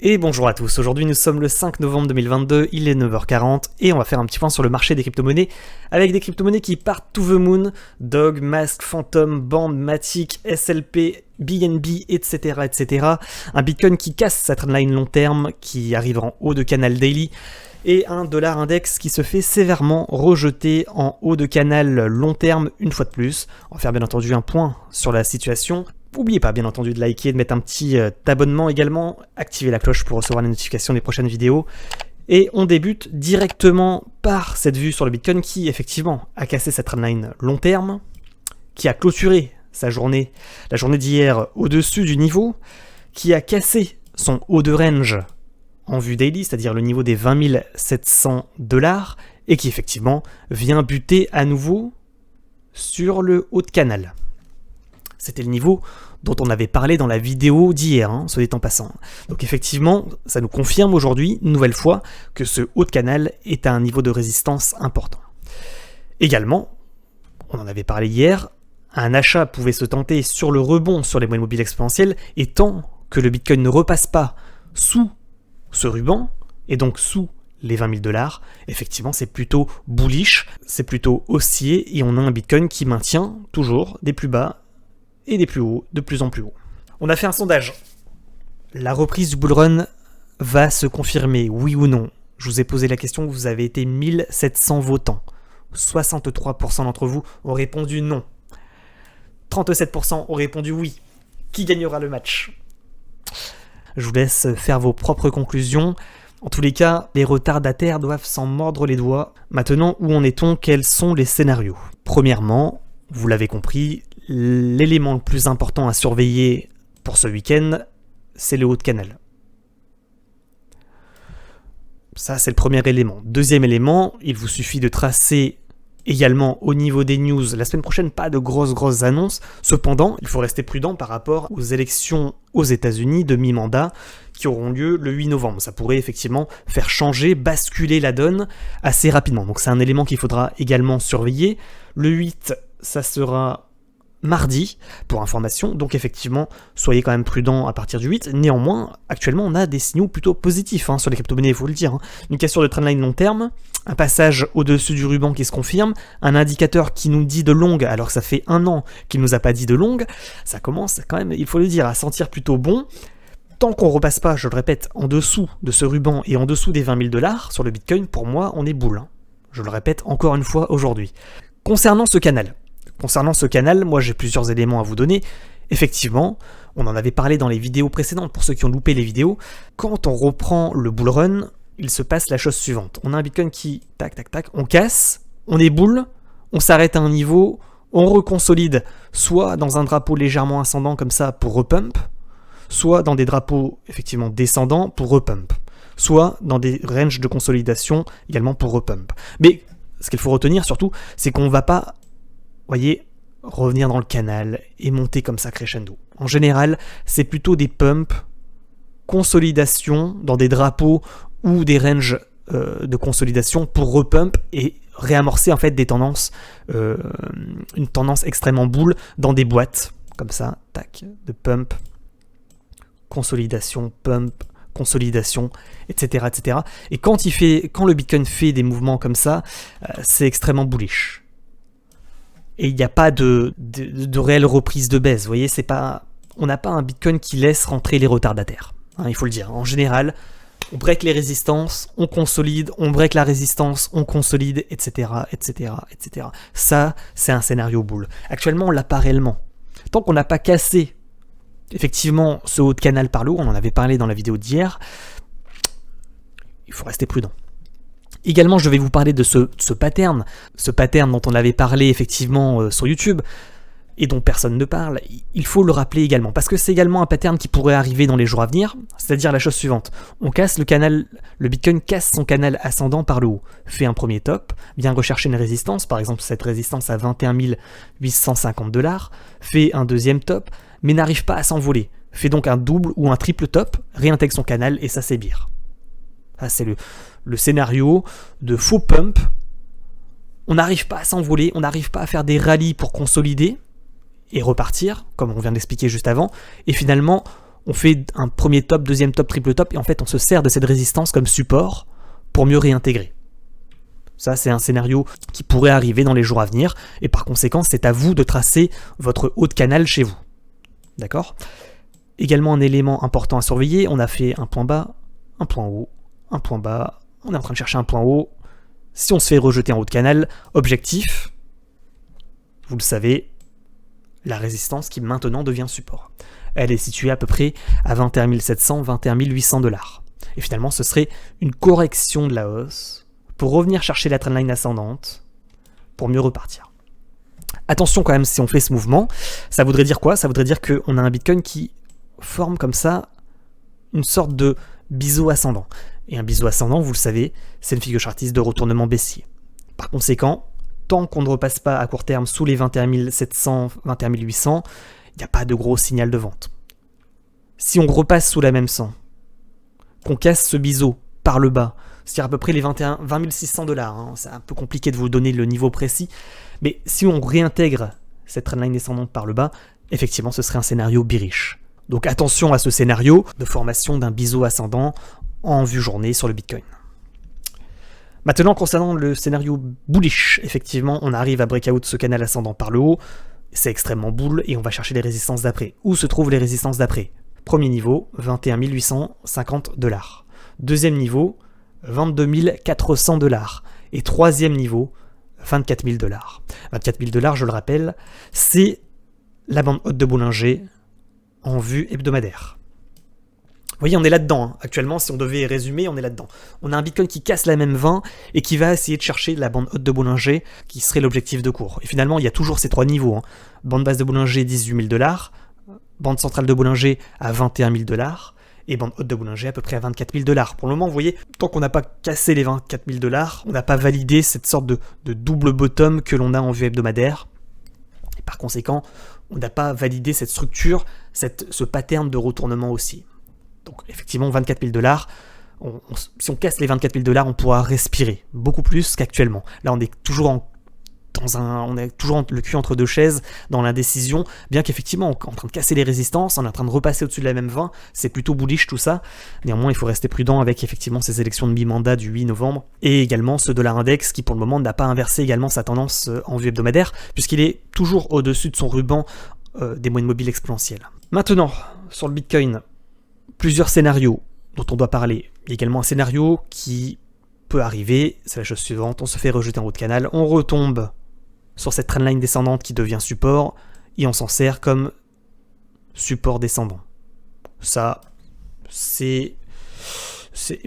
Et bonjour à tous, aujourd'hui nous sommes le 5 novembre 2022, il est 9h40 et on va faire un petit point sur le marché des crypto-monnaies avec des crypto-monnaies qui partent to the moon, Dog, Mask, Phantom, Band, Matic, SLP, BNB, etc. etc. Un Bitcoin qui casse sa trendline long terme, qui arrive en haut de canal daily et un dollar index qui se fait sévèrement rejeter en haut de canal long terme une fois de plus. On va faire bien entendu un point sur la situation. N'oubliez pas bien entendu de liker, de mettre un petit abonnement également, activer la cloche pour recevoir les notifications des prochaines vidéos. Et on débute directement par cette vue sur le Bitcoin qui effectivement a cassé sa trendline long terme, qui a clôturé sa journée, la journée d'hier au-dessus du niveau, qui a cassé son haut de range en vue daily, c'est-à-dire le niveau des 20 700 $, et qui effectivement vient buter à nouveau sur le haut de canal. C'était le niveau dont on avait parlé dans la vidéo d'hier, soit dit en passant. Donc effectivement, ça nous confirme aujourd'hui, une nouvelle fois, que ce haut de canal est à un niveau de résistance important. Également, on en avait parlé hier, un achat pouvait se tenter sur le rebond sur les moyennes mobiles exponentielles, et tant que le Bitcoin ne repasse pas sous ce ruban, et donc sous les 20 000 $, effectivement c'est plutôt bullish, c'est plutôt haussier, et on a un Bitcoin qui maintient toujours des plus bas et des plus hauts, de plus en plus hauts. On a fait un sondage. La reprise du bullrun va se confirmer, oui ou non? Je vous ai posé la question, vous avez été 1700 votants. 63% d'entre vous ont répondu non. 37% ont répondu oui. Qui gagnera le match? Je vous laisse faire vos propres conclusions. En tous les cas, les retardataires doivent s'en mordre les doigts. Maintenant, où en est-on? Quels sont les scénarios? Premièrement, vous l'avez compris, l'élément le plus important à surveiller pour ce week-end, c'est le haut de canal. Ça, c'est le premier élément. Deuxième élément, il vous suffit de tracer également au niveau des news. La semaine prochaine, pas de grosses annonces. Cependant, il faut rester prudent par rapport aux élections aux États-Unis de mi-mandat qui auront lieu le 8 novembre. Ça pourrait effectivement faire changer, basculer la donne assez rapidement. Donc c'est un élément qu'il faudra également surveiller. Le 8, ça sera mardi, pour information, donc effectivement, soyez quand même prudents à partir du 8. Néanmoins, actuellement, on a des signaux plutôt positifs sur les crypto-monnaies, il faut le dire. Une cassure de trendline long terme, un passage au-dessus du ruban qui se confirme, un indicateur qui nous dit de longue, alors que ça fait un an qu'il nous a pas dit de longue, ça commence quand même, il faut le dire, à sentir plutôt bon. Tant qu'on repasse pas, je le répète, en dessous de ce ruban et en dessous des 20 000 $ sur le Bitcoin, pour moi, on est boule. Je le répète encore une fois aujourd'hui. Concernant ce canal, moi j'ai plusieurs éléments à vous donner. Effectivement, on en avait parlé dans les vidéos précédentes, pour ceux qui ont loupé les vidéos. Quand on reprend le bull run, il se passe la chose suivante. On a un Bitcoin qui, tac, on casse, on est bull, on s'arrête à un niveau, on reconsolide, soit dans un drapeau légèrement ascendant comme ça pour repump, soit dans des drapeaux effectivement descendants pour repump, soit dans des ranges de consolidation également pour repump. Mais ce qu'il faut retenir surtout, c'est qu'on ne va pas, voyez, revenir dans le canal et monter comme ça crescendo. En général, c'est plutôt des pumps, consolidation dans des drapeaux ou des ranges de consolidation pour repump et réamorcer en fait des tendances, une tendance extrêmement bull dans des boîtes, comme ça, tac, de pump, consolidation, pump, consolidation, etc., etc. Et quand le Bitcoin fait des mouvements comme ça, c'est extrêmement bullish. Et il n'y a pas de réelle reprise de baisse. Vous voyez, on n'a pas un Bitcoin qui laisse rentrer les retardataires. Il faut le dire. En général, on break les résistances, on consolide, on break la résistance, on consolide, etc., etc., etc. Ça, c'est un scénario bull. Actuellement, on ne l'a pas réellement. Tant qu'on n'a pas cassé effectivement ce haut de canal par le haut, on en avait parlé dans la vidéo d'hier, il faut rester prudent. Également, je vais vous parler de ce pattern dont on avait parlé effectivement sur YouTube et dont personne ne parle. Il faut le rappeler également, parce que c'est également un pattern qui pourrait arriver dans les jours à venir, c'est-à-dire la chose suivante. On casse le canal, le Bitcoin casse son canal ascendant par le haut, fait un premier top, vient rechercher une résistance, par exemple cette résistance à 21 850 $, fait un deuxième top, mais n'arrive pas à s'envoler, fait donc un double ou un triple top, réintègre son canal et ça s'ébire. Ça, c'est le scénario de faux pump. On n'arrive pas à s'envoler, on n'arrive pas à faire des rallyes pour consolider et repartir, comme on vient d'expliquer juste avant, et finalement on fait un premier top, deuxième top, triple top, et en fait on se sert de cette résistance comme support pour mieux réintégrer. Ça, c'est un scénario qui pourrait arriver dans les jours à venir, et par conséquent, c'est à vous de tracer votre haut de canal chez vous. D'accord ? Également un élément important à surveiller, on a fait un point bas, un point haut, un point bas, on est en train de chercher un point haut. Si on se fait rejeter en haut de canal, objectif, vous le savez, la résistance qui maintenant devient support. Elle est située à peu près à 21 700, 21 800 $. Et finalement, ce serait une correction de la hausse pour revenir chercher la trendline ascendante pour mieux repartir. Attention quand même, si on fait ce mouvement, ça voudrait dire quoi ? Ça voudrait dire qu'on a un Bitcoin qui forme comme ça une sorte de biseau ascendant. Et un biseau ascendant, vous le savez, c'est une figure chartiste de retournement baissier. Par conséquent, tant qu'on ne repasse pas à court terme sous les 21 700, 21 800, il n'y a pas de gros signal de vente. Si on repasse sous la même 100, qu'on casse ce biseau par le bas, c'est-à-dire à peu près les 20 600 $, hein, c'est un peu compliqué de vous donner le niveau précis, mais si on réintègre cette trendline descendante par le bas, effectivement ce serait un scénario bearish. Donc attention à ce scénario de formation d'un biseau ascendant en vue journée sur le Bitcoin. Maintenant, concernant le scénario bullish, effectivement, on arrive à breakout ce canal ascendant par le haut, c'est extrêmement bull et on va chercher les résistances d'après. Où se trouvent les résistances d'après ? Premier niveau, 21 850 $. Deuxième niveau, 22 400 $. Et troisième niveau, 24 000 $. 24 000 $, je le rappelle, c'est la bande haute de Bollinger en vue hebdomadaire. Vous voyez, on est là-dedans. Hein. Actuellement, si on devait résumer, on est là-dedans. On a un Bitcoin qui casse la même 20 et qui va essayer de chercher la bande haute de Bollinger qui serait l'objectif de cours. Et finalement, il y a toujours ces trois niveaux. Hein. Bande basse de Bollinger, 18 000 $. Bande centrale de Bollinger à 21 000 $. Et bande haute de Bollinger à peu près à 24 000 $. Pour le moment, vous voyez, tant qu'on n'a pas cassé les 24 000 $, on n'a pas validé cette sorte de double bottom que l'on a en vue hebdomadaire. Et par conséquent, on n'a pas validé cette structure, ce pattern de retournement aussi. Donc effectivement, 24 000 $, si on casse les 24 000 $, on pourra respirer beaucoup plus qu'actuellement. Là, on est toujours le cul entre deux chaises dans l'indécision, bien qu'effectivement, on est en train de casser les résistances, on est en train de repasser au-dessus de la même 20, c'est plutôt bullish tout ça. Néanmoins, il faut rester prudent avec effectivement ces élections de mi-mandat du 8 novembre, et également ce dollar index qui pour le moment n'a pas inversé également sa tendance en vue hebdomadaire, puisqu'il est toujours au-dessus de son ruban des moyennes mobiles exponentielles. Maintenant, sur le Bitcoin, plusieurs scénarios dont on doit parler. Il y a également un scénario qui peut arriver, c'est la chose suivante, on se fait rejeter en haut de canal, on retombe sur cette trendline descendante qui devient support, et on s'en sert comme support descendant. Ça, c'est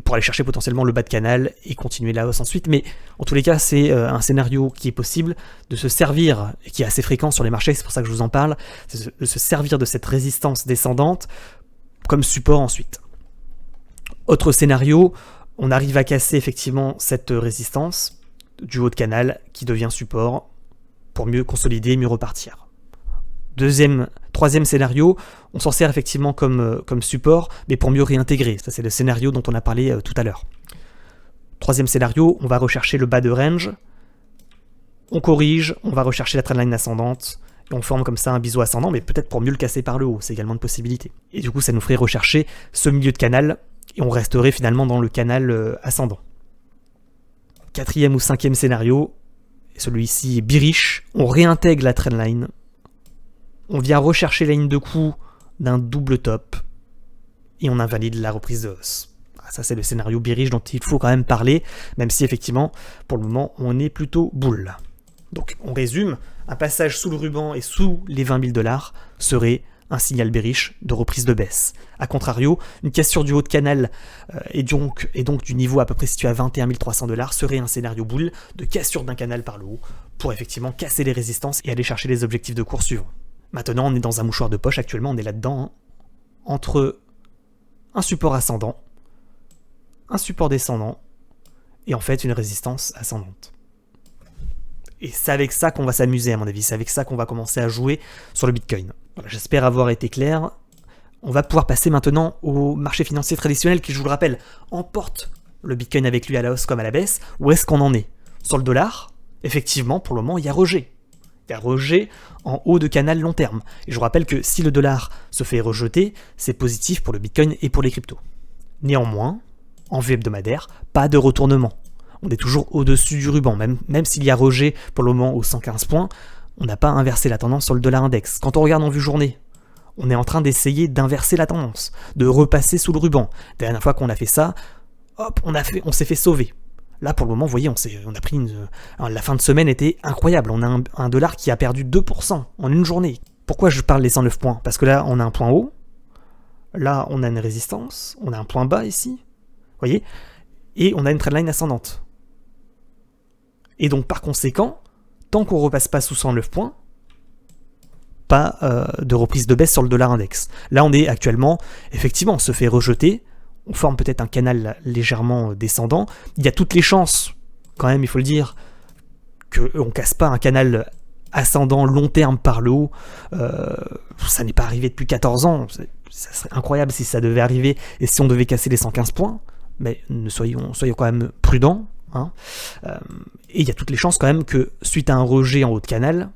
pour aller chercher potentiellement le bas de canal et continuer la hausse ensuite, mais en tous les cas, c'est un scénario qui est possible de se servir, et qui est assez fréquent sur les marchés, c'est pour ça que je vous en parle, c'est de se servir de cette résistance descendante comme support ensuite. Autre scénario, on arrive à casser effectivement cette résistance du haut de canal qui devient support pour mieux consolider, mieux repartir. Troisième scénario, on s'en sert effectivement comme support, mais pour mieux réintégrer. Ça, c'est le scénario dont on a parlé tout à l'heure. Troisième scénario, on va rechercher le bas de range, on corrige, on va rechercher la trendline ascendante, et on forme comme ça un biseau ascendant, mais peut-être pour mieux le casser par le haut, c'est également une possibilité. Et du coup, ça nous ferait rechercher ce milieu de canal, et on resterait finalement dans le canal ascendant. Quatrième ou cinquième scénario, celui-ci est bearish, on réintègre la trendline, on vient rechercher la ligne de coup d'un double top, et on invalide la reprise de hausse. Ça, c'est le scénario bearish dont il faut quand même parler, même si effectivement, pour le moment, on est plutôt bull. Donc, on résume, un passage sous le ruban et sous les 20 000 $ serait un signal bearish de reprise de baisse. A contrario, une cassure du haut de canal et donc du niveau à peu près situé à 21 300 $ serait un scénario bull de cassure d'un canal par le haut pour effectivement casser les résistances et aller chercher les objectifs de cours suivants. Maintenant, on est dans un mouchoir de poche, actuellement on est là-dedans, hein, entre un support ascendant, un support descendant et en fait une résistance ascendante. Et c'est avec ça qu'on va s'amuser à mon avis, c'est avec ça qu'on va commencer à jouer sur le Bitcoin. Voilà, j'espère avoir été clair. On va pouvoir passer maintenant au marché financier traditionnel qui, je vous le rappelle, emporte le Bitcoin avec lui à la hausse comme à la baisse. Où est-ce qu'on en est ? Sur le dollar, effectivement, pour le moment, il y a rejet. Il y a rejet en haut de canal long terme. Et je vous rappelle que si le dollar se fait rejeter, c'est positif pour le Bitcoin et pour les cryptos. Néanmoins, en vue hebdomadaire, pas de retournement. On est toujours au-dessus du ruban, même s'il y a rejet pour le moment aux 115 points, on n'a pas inversé la tendance sur le dollar index. Quand on regarde en vue journée, on est en train d'essayer d'inverser la tendance, de repasser sous le ruban. La dernière fois qu'on a fait ça, hop, on s'est fait sauver. Là, pour le moment, vous voyez, on a pris la fin de semaine était incroyable. On a un dollar qui a perdu 2% en une journée. Pourquoi je parle des 109 points? Parce que là, on a un point haut. Là, on a une résistance. On a un point bas ici. Vous voyez? Et on a une trendline ascendante. Et donc, par conséquent, tant qu'on ne repasse pas sous 109 points, pas de reprise de baisse sur le dollar index. Là, on est actuellement, effectivement, on se fait rejeter. On forme peut-être un canal légèrement descendant. Il y a toutes les chances, quand même, il faut le dire, qu'on ne casse pas un canal ascendant long terme par le haut. Ça n'est pas arrivé depuis 14 ans. Ça serait incroyable si ça devait arriver et si on devait casser les 115 points. Mais soyons quand même prudents. Hein. Et il y a toutes les chances quand même que, suite à un rejet en haut de canal,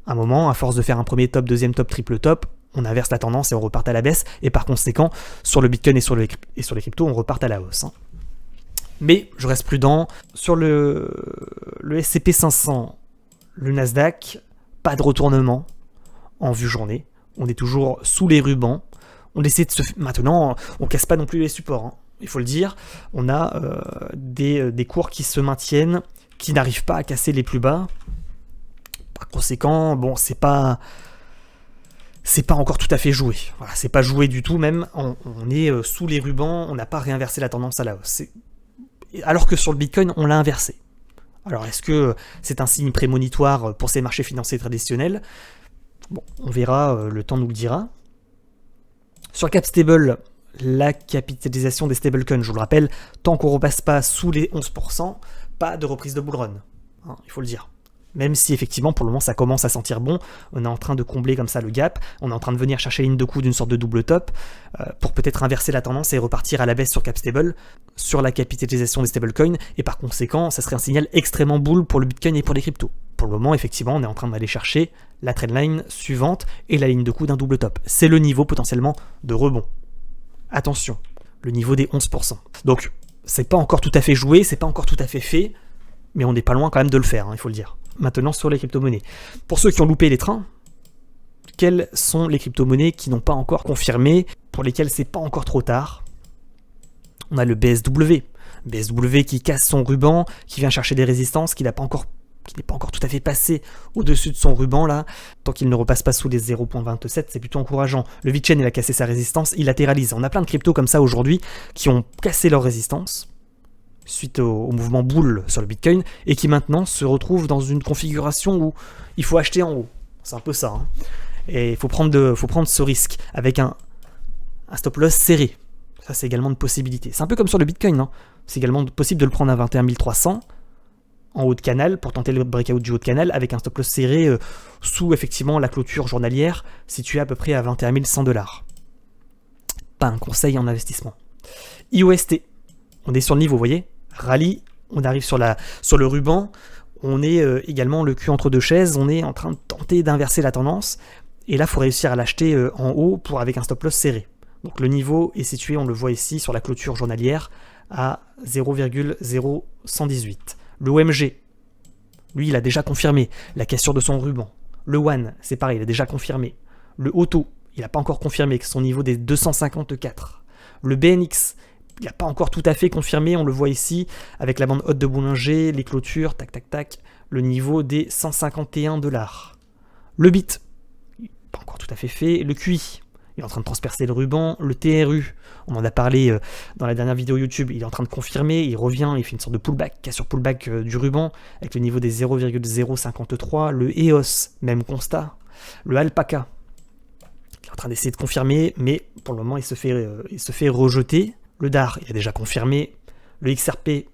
à un moment, à force de faire un premier top, deuxième top, triple top, on inverse la tendance et on repart à la baisse, et par conséquent, sur le Bitcoin et sur les cryptos, on repart à la hausse. Hein. Mais je reste prudent. Sur le S&P 500, le Nasdaq, pas de retournement en vue journée. On est toujours sous les rubans. On essaie de Maintenant, on casse pas non plus les supports. Hein. Il faut le dire. On a des cours qui se maintiennent, qui n'arrivent pas à casser les plus bas. Par conséquent, bon, c'est pas encore tout à fait joué. Voilà, c'est pas joué du tout, même. On est sous les rubans, on n'a pas réinversé la tendance à la hausse. Alors que sur le Bitcoin, on l'a inversé. Alors, est-ce que c'est un signe prémonitoire pour ces marchés financiers traditionnels? Bon, on verra, le temps nous le dira. Sur Capstable, la capitalisation des stablecoins, je vous le rappelle, tant qu'on ne repasse pas sous les 11%, pas de reprise de bull run. Hein, il faut le dire. Même si effectivement pour le moment ça commence à sentir bon, on est en train de combler comme ça le gap, on est en train de venir chercher la ligne de coup d'une sorte de double top pour peut-être inverser la tendance et repartir à la baisse sur Capstable, sur la capitalisation des stablecoins, et par conséquent ça serait un signal extrêmement bull pour le Bitcoin et pour les cryptos. Pour le moment effectivement on est en train d'aller chercher la trendline suivante et la ligne de coup d'un double top. C'est le niveau potentiellement de rebond. Attention, le niveau des 11%. Donc c'est pas encore tout à fait joué, c'est pas encore tout à fait fait, mais on n'est pas loin quand même de le faire, hein, il faut le dire. Maintenant sur les crypto-monnaies. Pour ceux qui ont loupé les trains, quelles sont les crypto-monnaies qui n'ont pas encore confirmé, pour lesquelles c'est pas encore trop tard? On a le BSW. BSW qui casse son ruban, qui vient chercher des résistances, qui n'est pas encore tout à fait passé au-dessus de son ruban là. Tant qu'il ne repasse pas sous les 0.27, c'est plutôt encourageant. Le VeChain, il a cassé sa résistance, il latéralise. On a plein de cryptos comme ça aujourd'hui qui ont cassé leur résistance suite au mouvement bull sur le Bitcoin, et qui maintenant se retrouvent dans une configuration où il faut acheter en haut. C'est un peu ça. Hein. Et il faut prendre ce risque avec un stop loss serré. Ça, c'est également une possibilité. C'est un peu comme sur le Bitcoin. Hein. C'est également possible de le prendre à 21 300 en haut de canal pour tenter le breakout du haut de canal avec un stop loss serré sous effectivement la clôture journalière située à peu près à 21 100 $. Pas un conseil en investissement. IOST. On est sur le niveau, vous voyez? Rallye, on arrive sur le ruban, on est également le cul entre deux chaises, on est en train de tenter d'inverser la tendance, et là il faut réussir à l'acheter en haut avec un stop loss serré. Donc le niveau est situé, on le voit ici sur la clôture journalière, à 0,0118. Le OMG, lui il a déjà confirmé la cassure de son ruban. Le WAN, c'est pareil, il a déjà confirmé. Le Auto, il n'a pas encore confirmé que son niveau des 254. Le BNX, il n'a pas encore tout à fait confirmé, on le voit ici, avec la bande haute de Bollinger, les clôtures, tac tac tac, le niveau des 151 $. Le BIT, pas encore tout à fait fait. Le QI, il est en train de transpercer le ruban. Le TRU, on en a parlé dans la dernière vidéo YouTube, il est en train de confirmer, il revient, il fait une sorte de pullback, cassure pullback du ruban, avec le niveau des 0,053. Le EOS, même constat. Le Alpaca, il est en train d'essayer de confirmer, mais pour le moment il se fait rejeter. Le DAR, il a déjà confirmé. Le XRP, il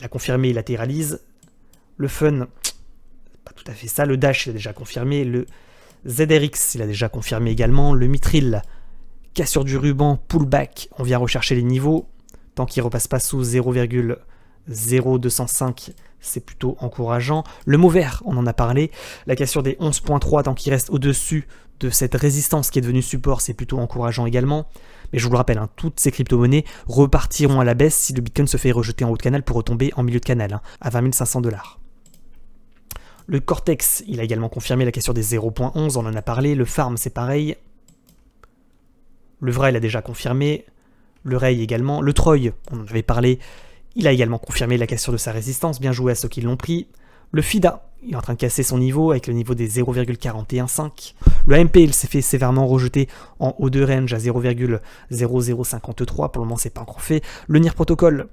a confirmé, il latéralise. Le Fun, pas tout à fait ça. Le Dash, il a déjà confirmé. Le ZRX, il a déjà confirmé également. Le Mitril, cassure du ruban, pullback. On vient rechercher les niveaux. Tant qu'il ne repasse pas sous 0,0205, c'est plutôt encourageant. Le mot vert, on en a parlé. La cassure des 11.3 tant qu'il reste au-dessus de cette résistance qui est devenue support, c'est plutôt encourageant également. Mais je vous le rappelle, hein, toutes ces crypto-monnaies repartiront à la baisse si le Bitcoin se fait rejeter en haut de canal pour retomber en milieu de canal, hein, à 20 500 $. Le Cortex, il a également confirmé la cassure des 0.11, on en a parlé. Le Farm, c'est pareil. Le Vrai, il a déjà confirmé. Le Ray également. Le Troy, on en avait parlé. Il a également confirmé la cassure de sa résistance. Bien joué à ceux qui l'ont pris. Le FIDA, il est en train de casser son niveau avec le niveau des 0,415. Le AMP, il s'est fait sévèrement rejeter en haut de range à 0,0053. Pour le moment, c'est pas encore fait. Le NIR Protocol,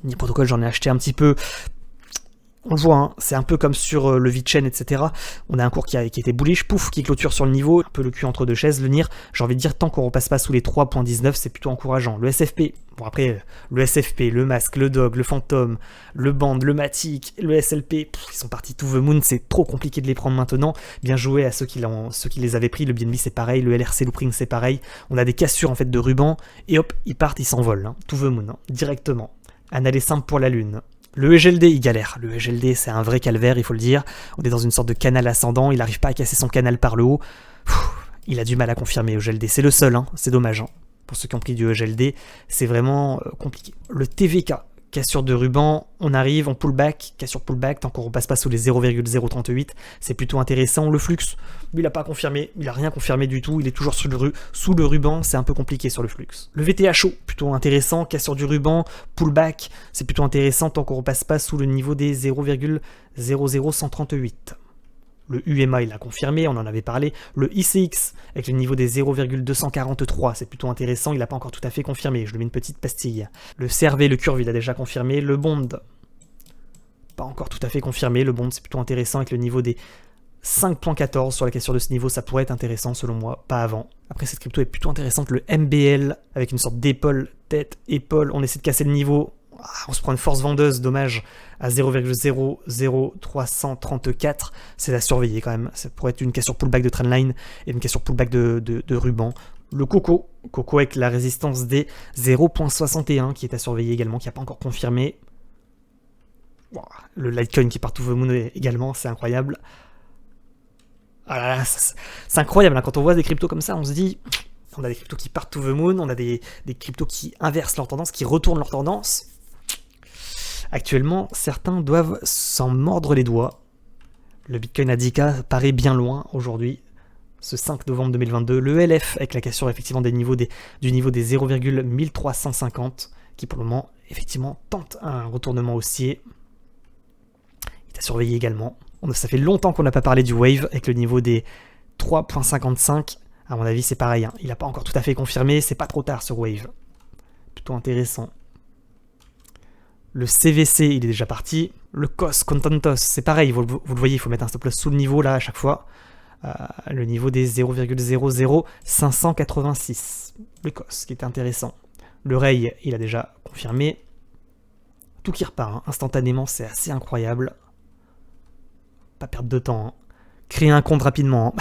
j'en ai acheté un petit peu. On le voit, hein, c'est un peu comme sur le VeChain, etc. On a un cours qui était bullish, pouf, qui clôture sur le niveau, un peu le cul entre deux chaises. Le NIR, j'ai envie de dire, tant qu'on repasse pas sous les 3.19, c'est plutôt encourageant. Le SFP, bon après, le SFP, le Mask, le Dog, le Phantom, le Band, le Matic, le SLP, ils sont partis to the moon, c'est trop compliqué de les prendre maintenant. Bien joué à ceux qui les avaient pris, le BNB c'est pareil, le LRC Loopring c'est pareil. On a des cassures en fait de ruban, et hop, ils partent, ils s'envolent, hein, to the moon, hein, directement. Un aller simple pour la lune. Le EGLD, il galère. Le EGLD, c'est un vrai calvaire, il faut le dire. On est dans une sorte de canal ascendant, il n'arrive pas à casser son canal par le haut. Il a du mal à confirmer EGLD. C'est le seul, hein. C'est dommage. Hein. Pour ceux qui ont pris du EGLD, c'est vraiment compliqué. Le TVK, cassure de ruban, on arrive, on pullback, cassure pullback, tant qu'on ne repasse pas sous les 0,038, c'est plutôt intéressant. Le flux, il n'a pas confirmé, il n'a rien confirmé du tout, il est toujours sous le ruban, c'est un peu compliqué sur le flux. Le VTHO, plutôt intéressant, cassure du ruban, pullback, c'est plutôt intéressant tant qu'on ne repasse pas sous le niveau des 0,00138. Le UMA, il a confirmé, on en avait parlé. Le ICX, avec le niveau des 0,243, c'est plutôt intéressant, il n'a pas encore tout à fait confirmé, je lui mets une petite pastille. Le CRV, le Curve, il a déjà confirmé. Le Bond, pas encore tout à fait confirmé. Le Bond, c'est plutôt intéressant, avec le niveau des 5.14 sur la cassure de ce niveau, ça pourrait être intéressant selon moi, pas avant. Après, cette crypto est plutôt intéressante. Le MBL, avec une sorte d'épaule, tête, épaule, on essaie de casser le niveau. On se prend une force vendeuse, dommage, à 0,00334, c'est à surveiller quand même, ça pourrait être une cassure pullback de trendline et une cassure pullback de ruban. Le Coco avec la résistance des 0.61 qui est à surveiller également, qui n'a pas encore confirmé. Le Litecoin qui part to the moon également, c'est incroyable. Ah là là, c'est incroyable, hein. Quand on voit des cryptos comme ça, on se dit... On a des cryptos qui partent to the moon, on a des cryptos qui inversent leur tendance, qui retournent leur tendance. Actuellement, certains doivent s'en mordre les doigts. Le Bitcoin à 10K paraît bien loin aujourd'hui, ce 5 novembre 2022. Le LF, avec la cassure effectivement du niveau des 0,1350, qui pour le moment, effectivement, tente un retournement haussier. Il est à surveiller également. Ça fait longtemps qu'on n'a pas parlé du Wave, avec le niveau des 3.55. À mon avis, c'est pareil, hein. Il n'a pas encore tout à fait confirmé, c'est pas trop tard ce Wave. Plutôt intéressant. Le CVC, il est déjà parti. Le COS, Contentos, c'est pareil, vous le voyez, il faut mettre un stop loss sous le niveau là à chaque fois. Le niveau des 0,00586. Le COS, qui est intéressant. Le Ray, il a déjà confirmé. Tout qui repart, hein, instantanément, c'est assez incroyable. Pas perdre de temps, hein. Créer un compte rapidement.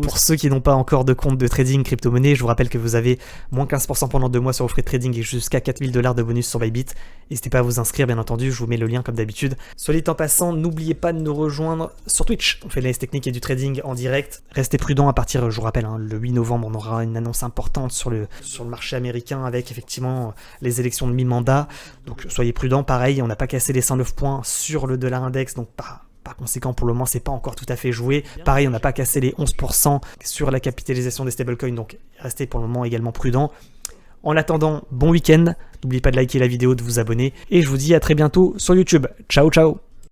Pour ceux qui n'ont pas encore de compte de trading crypto-monnaie, je vous rappelle que vous avez moins 15% pendant 2 mois sur vos frais de trading et jusqu'à 4000 $ de bonus sur Bybit. N'hésitez pas à vous inscrire, bien entendu, je vous mets le lien comme d'habitude. Soit dit en passant, n'oubliez pas de nous rejoindre sur Twitch. On fait de l'analyse technique et du trading en direct. Restez prudents à partir, je vous rappelle, hein, le 8 novembre, on aura une annonce importante sur le marché américain avec effectivement les élections de mi-mandat. Donc soyez prudents, pareil, on n'a pas cassé les 109 points sur le dollar index, donc par conséquent, pour le moment, c'est pas encore tout à fait joué. Pareil, on n'a pas cassé les 11% sur la capitalisation des stablecoins, donc restez pour le moment également prudents. En attendant, bon week-end. N'oubliez pas de liker la vidéo, de vous abonner. Et je vous dis à très bientôt sur YouTube. Ciao, ciao!